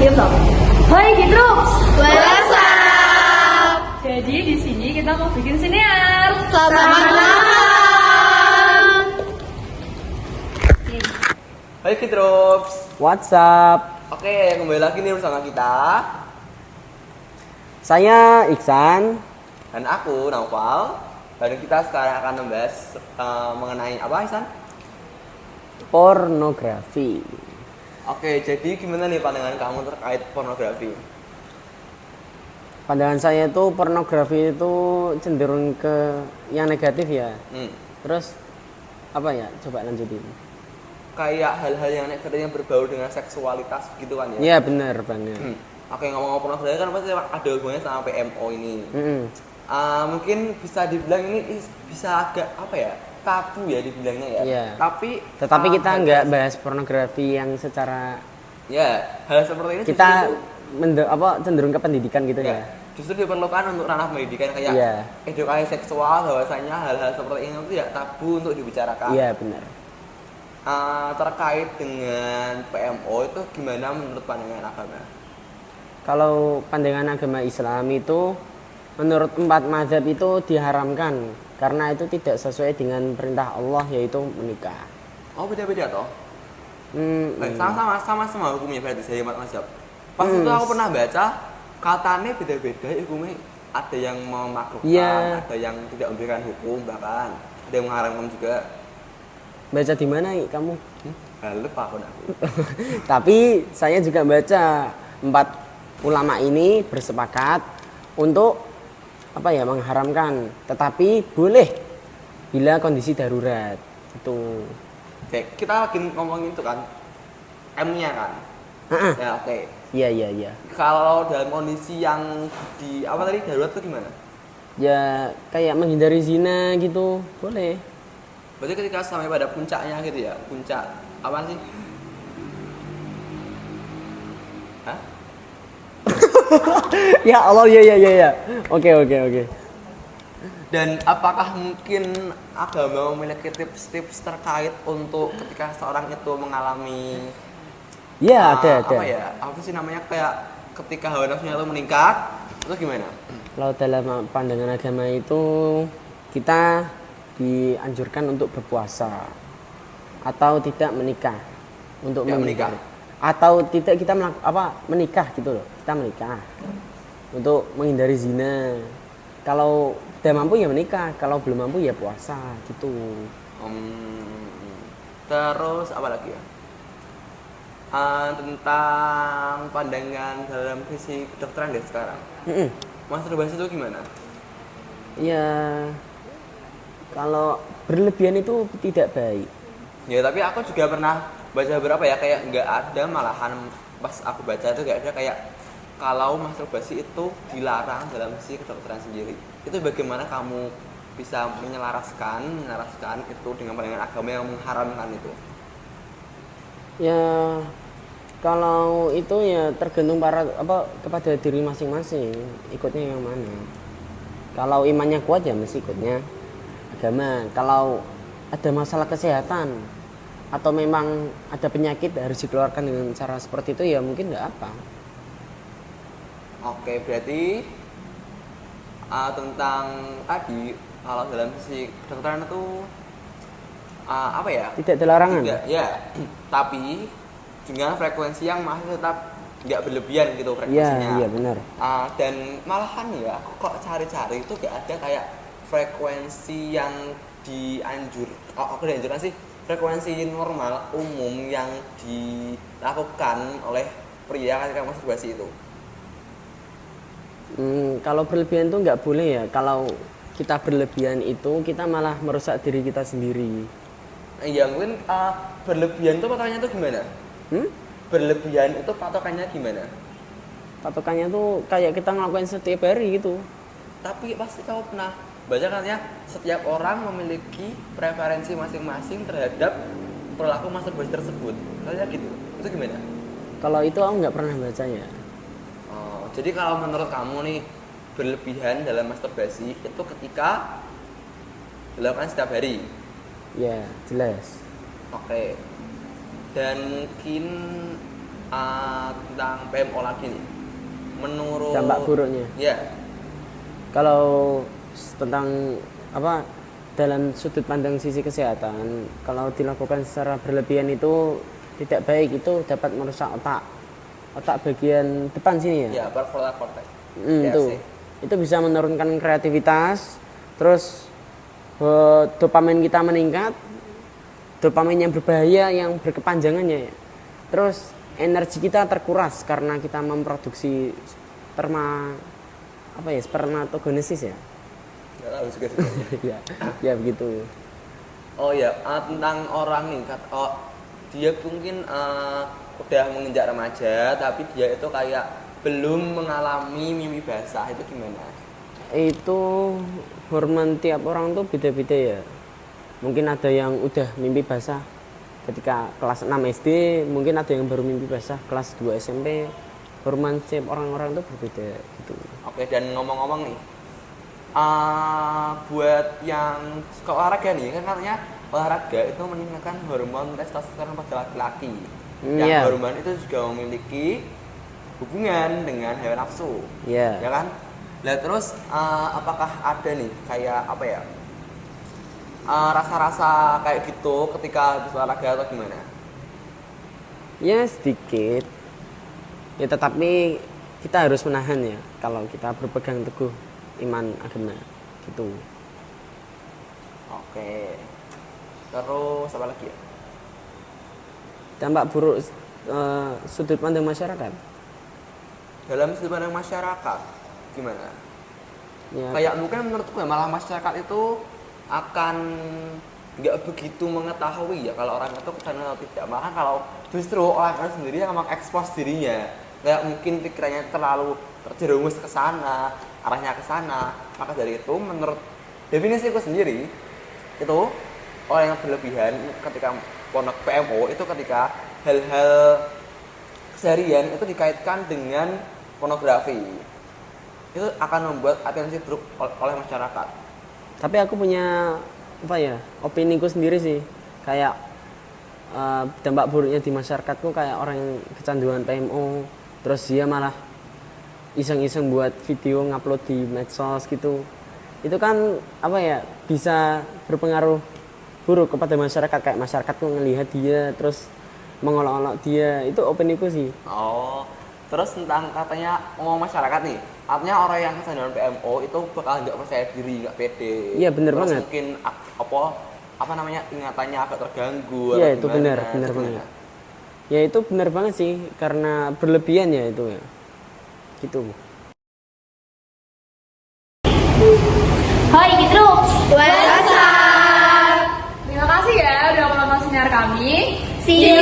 diam toh. Hai Gidruks. What's up? Jadi di sini kita mau bikin siniar. Selamat malam. Hai Kidrops. What's up? Oke, kembali lagi nih bersama kita. Saya Iksan. Dan aku, Naufal. Dan kita sekarang akan membahas mengenai apa, Iksan? Pornografi. Oke, jadi gimana nih pandangan kamu terkait pornografi? Pandangan saya itu pornografi itu cenderung ke yang negatif ya. Terus apa ya? Coba lanjutin. Kayak hal-hal yang negatif yang berbau dengan seksualitas gitu kan ya? Iya benar banget. Oke, ngomong-ngomong pornografi kan pasti ada hubungannya sama PMO ini. Mm-mm. Mungkin bisa dibilang ini bisa agak apa ya, tabu ya dibilangnya ya. Iya. Tetapi kita nggak bahas pornografi yang secara ya hal seperti ini kita justru cenderung ke pendidikan gitu ya. justru diperlukan untuk ranah pendidikan kayak Iya. edukasi seksual, bahwasanya hal-hal seperti ini itu tidak tabu untuk dibicarakan. Iya benar. Terkait dengan PMO itu gimana menurut pandangan agama? Kalau pandangan agama Islam itu menurut 4 mazhab itu diharamkan karena itu tidak sesuai dengan perintah Allah yaitu menikah. Oh, beda-beda toh? Sama semua hukumnya berarti saya mazhab. Pas itu aku pernah baca katanya beda-beda hukumnya, ada yang memakruhkan, Iya. ada yang tidak memberikan hukum, bahkan ada yang mengharamkan juga. Baca di mana kamu? Lupa aku. Tapi saya juga baca 4 ulama ini bersepakat untuk mengharamkan, tetapi boleh bila kondisi darurat. Itu. Oke, kita lagi ngomongin itu kan M-nya kan. Ya oke. Iya. Kalau dalam kondisi yang di apa tadi darurat itu gimana? Ya kayak menghindari zina gitu, boleh. Berarti ketika sampai pada puncaknya gitu ya, puncak apa sih? Hah? Ya Allah, ya. Oke. Dan apakah mungkin agama memiliki tips-tips terkait untuk ketika seorang itu mengalami Ya, ada. apa ya? Apa sih namanya kayak ketika hawa nafsunya itu meningkat, itu gimana? Kalau dalam pandangan agama itu kita dianjurkan untuk berpuasa atau tidak menikah untuk Tidak menikah. atau tidak kita menikah gitu loh, kita menikah untuk menghindari zina. Kalau udah mampu ya menikah, kalau belum mampu ya puasa gitu. Terus apa lagi ya? Tentang pandangan dalam sisi kedokteran deh sekarang. Masturbasi itu gimana? Ya kalau berlebihan itu tidak baik. Ya tapi aku juga pernah baca berapa ya, kayak nggak ada, malahan pas aku baca itu nggak ada kayak kalau masturbasi itu dilarang dalam sisi kedokteran sendiri. Itu bagaimana kamu bisa menyelaraskan itu dengan pandangan agama yang mengharamkan itu? Ya kalau itu ya tergantung kepada diri masing-masing ikutnya yang mana. Kalau imannya kuat ya mesti ikutnya agama. Kalau ada masalah kesehatan atau memang ada penyakit harus dikeluarkan dengan cara seperti itu ya mungkin nggak apa. Oke, berarti tentang tadi kalau dalam sisi kedokteran itu apa ya? Tidak ada larangan. Tidak, ya. Tapi dengan frekuensi yang masih tetap nggak berlebihan gitu frekuensinya. Iya benar. Dan malahan ya, aku kok cari-cari itu nggak ada kayak frekuensi yang dianjurkan sih, frekuensi normal umum yang dilakukan oleh pria ketika masturbasi itu. Kalau berlebihan itu nggak boleh ya. Kalau kita berlebihan itu kita malah merusak diri kita sendiri. Iya, mungkin berlebihan itu patokannya itu gimana? Berlebihan itu patokannya gimana? Patokannya tuh kayak kita ngelakuin setiap hari gitu. Tapi pasti kamu pernah baca katanya setiap orang memiliki preferensi masing-masing terhadap perilaku masturbasi tersebut. Katanya gitu. Itu gimana? Kalau itu aku nggak pernah bacanya. Jadi kalau menurut kamu nih, berlebihan dalam masturbasi itu ketika dilakukan setiap hari? Ya jelas. Oke. Dan mungkin tentang PMO lagi nih. Menurut Dampak buruknya. Ya, Kalau tentang apa dalam sudut pandang sisi kesehatan, kalau dilakukan secara berlebihan itu tidak baik, itu dapat merusak otak bagian depan sini ya. ya prefrontal cortex. Ya Itu sih. itu bisa menurunkan kreativitas, terus dopamin kita meningkat, dopamin yang berbahaya yang berkepanjangannya ya. Terus energi kita terkuras karena kita memproduksi spermatogenesis ya. Nggak tahu juga sebenarnya. ya, ya begitu. Oh ya, tentang orang nih, dia mungkin udah menginjak remaja, tapi dia itu kayak belum mengalami mimpi basah, itu gimana? Itu hormon tiap orang tuh beda-beda ya. Mungkin ada yang udah mimpi basah ketika kelas 6 SD, mungkin ada yang baru mimpi basah kelas 2 SMP. Hormon setiap orang-orang tuh berbeda gitu. Oke, dan ngomong-ngomong nih, buat yang suka olahraga nih, kan katanya olahraga itu meningkatkan hormon testosteron pada laki-laki. Yang Iya. hormon itu juga memiliki hubungan dengan hawa nafsu, Iya. ya kan? Nah terus apakah ada nih kayak apa ya, rasa-rasa kayak gitu ketika habis olahraga atau gimana? Ya sedikit. Ya tetapi kita harus menahan ya kalau kita berpegang teguh iman agama gitu. Oke. Terus apa lagi ya? Dampak buruk sudut pandang masyarakat. Dalam sudut pandang masyarakat gimana? Ya, Kayak mungkin menurutku ya, malah masyarakat itu akan nggak begitu mengetahui ya kalau orang itu kesana atau tidak. Malah kalau justru orang itu sendiri yang mengekspos dirinya, kayak mungkin pikirannya terlalu terjerumus ke sana, arahnya ke sana. Maka dari itu menurut definisiku sendiri itu orang yang berlebihan ketika pondok PMO itu ketika hal-hal keseharian itu dikaitkan dengan pornografi, itu akan membuat atensi buruk oleh masyarakat. tapi aku punya opini ku sendiri sih. Kayak dampak buruknya di masyarakatku kayak orang yang kecanduan PMO, terus dia malah iseng-iseng buat video ngupload di medsos gitu. Itu kan bisa berpengaruh buruk kepada masyarakat, kayak masyarakat tuh ngelihat dia terus mengolok-olok dia. Itu opiniku sih. Oh, terus tentang katanya masyarakat nih, artinya orang yang kecanduan PMO itu bakal nggak percaya diri, nggak pede. Iya, bener Terus banget. mungkin ingatannya agak terganggu. Iya, atau itu gimana, benar itu gimana? banget. Ya itu benar banget sih, karena berlebihan ya itu ya. Gitu. Hai Gitrux. WhatsApp. Terima kasih ya udah menonton sinar kami. See you